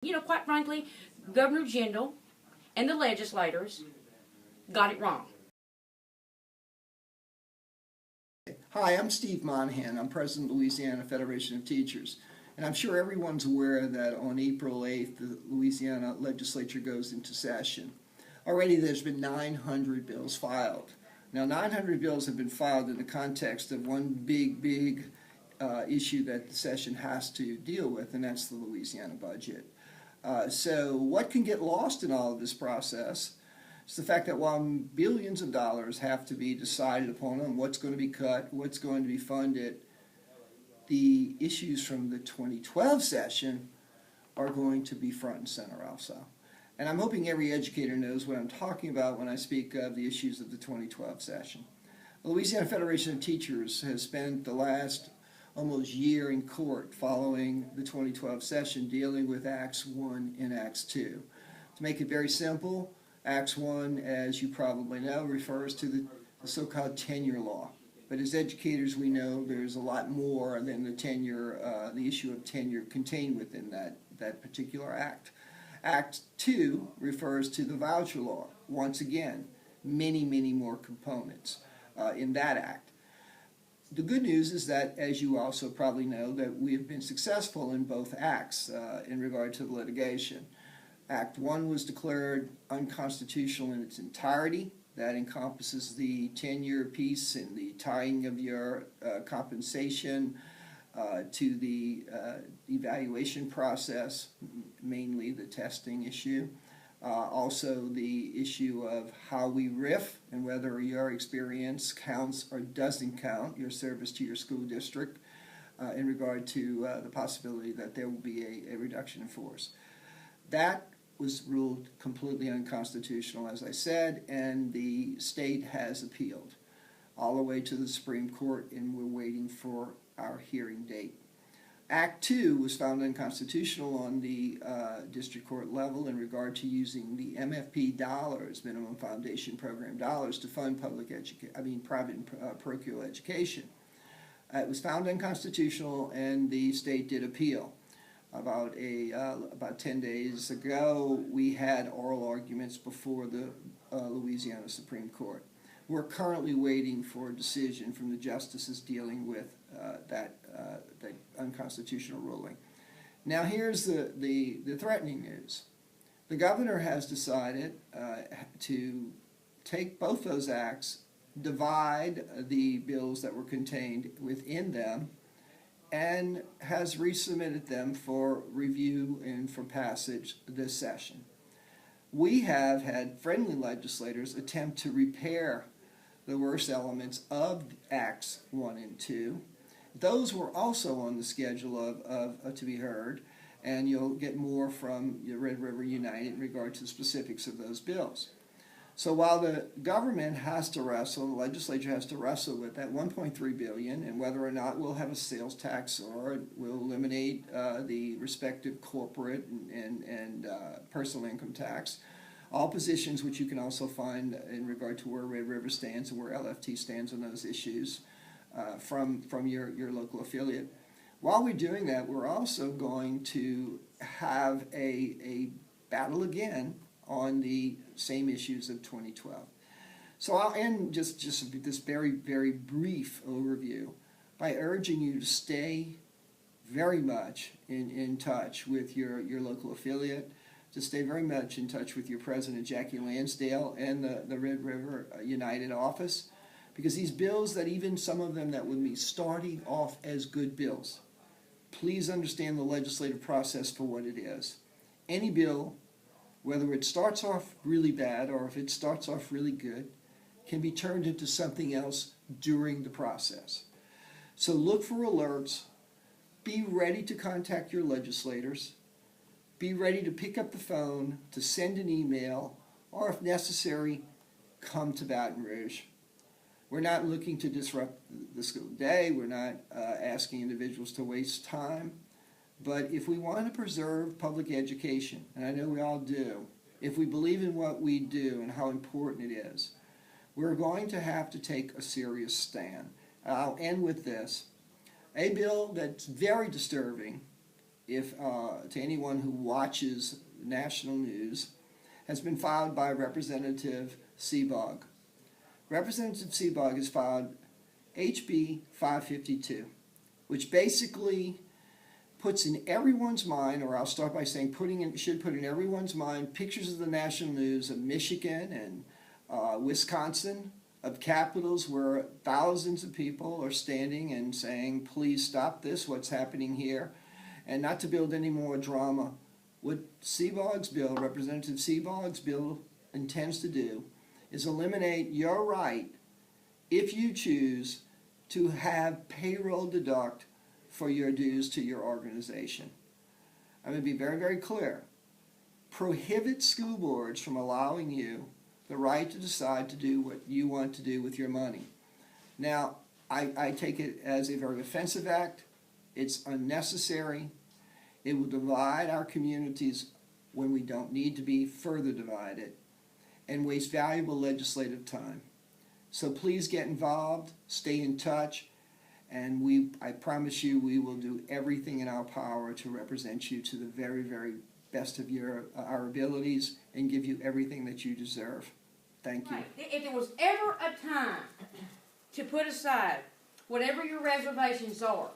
You know, quite frankly, Governor Jindal and the legislators got it wrong. Hi, I'm Steve Monahan. I'm President of the Louisiana Federation of Teachers. And I'm sure everyone's aware that on April 8th, the Louisiana legislature goes into session. Already there's been 900 bills filed. Now, 900 bills have been filed in the context of one big issue that the session has to deal with, and that's the Louisiana budget. So what can get lost in all of this process is the fact that while billions of dollars have to be decided upon on what's going to be cut, what's going to be funded, the issues from the 2012 session are going to be front and center also. And I'm hoping every educator knows what I'm talking about when I speak of the issues of the 2012 session. The Louisiana Federation of Teachers has spent the last almost year in court following the 2012 session dealing with Acts 1 and Acts 2. To make it very simple, Acts 1, as you probably know, refers to the so-called tenure law. But as educators, we know there's a lot more than the tenure, the issue of tenure contained within that particular act. Act 2 refers to the voucher law. Once again, many more components in that act. The good news is that, as you also probably know, that we have been successful in both acts in regard to the litigation. Act 1 was declared unconstitutional in its entirety. That encompasses the tenure piece and the tying of your compensation to the evaluation process, mainly the testing issue. Also the issue of how we RIF and whether your experience counts or doesn't count, your service to your school district, in regard to the possibility that there will be a reduction in force. That was ruled completely unconstitutional, as I said, and the state has appealed all the way to the Supreme Court, and we're waiting for our hearing date. Act 2 was found unconstitutional on the district court level in regard to using the MFP dollars, minimum foundation program dollars, to fund private and parochial education. It was found unconstitutional, and the state did appeal. About 10 days ago, we had oral arguments before the Louisiana Supreme Court. We're currently waiting for a decision from the justices dealing with that unconstitutional ruling. Now here's the threatening news. The governor has decided to take both those acts, divide the bills that were contained within them, and has resubmitted them for review and for passage this session. We have had friendly legislators attempt to repair the worst elements of Acts 1 and 2. Those were also on the schedule of to be heard, and you'll get more from the Red River United in regard to the specifics of those bills. So while the government has to wrestle, the legislature has to wrestle with that $1.3 billion and whether or not we'll have a sales tax or we'll eliminate the respective corporate and personal income tax, all positions which you can also find in regard to where Red River stands and where LFT stands on those issues from your local affiliate. While we're doing that, we're also going to have a battle again on the same issues of 2012. So I'll end just this very brief overview by urging you to stay very much in touch with your local affiliate, to stay very much in touch with your president, Jackie Lansdale, and the Red River United office, because these bills, that even some of them that would be starting off as good bills, please understand the legislative process for what it is. Any bill, whether it starts off really bad or if it starts off really good, can be turned into something else during the process. So look for alerts, be ready to contact your legislators, be ready to pick up the phone, to send an email, or if necessary, come to Baton Rouge. We're not looking to disrupt the school day, we're not asking individuals to waste time. But if we want to preserve public education, and I know we all do, if we believe in what we do and how important it is, we're going to have to take a serious stand. I'll end with this. A bill that's very disturbing if to anyone who watches national news, has been filed by Representative Seabog. Representative Seabog has filed HB 552, which basically puts in everyone's mind, or I'll start by saying should put in everyone's mind, pictures of the national news of Michigan and Wisconsin, of capitals where thousands of people are standing and saying, please stop this, what's happening here, and not to build any more drama. What Seabog's bill, Representative Seabog's bill, intends to do is eliminate your right, if you choose, to have payroll deduct for your dues to your organization. I'm going to be very, very clear. Prohibit school boards from allowing you the right to decide to do what you want to do with your money. Now, I take it as a very offensive act. It's unnecessary. It will divide our communities when we don't need to be further divided, and waste valuable legislative time. So please get involved, stay in touch, and I promise you we will do everything in our power to represent you to the very, very best of our abilities and give you everything that you deserve. Thank you. Right. If there was ever a time to put aside whatever your reservations are,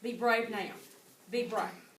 be brave now. Be brave.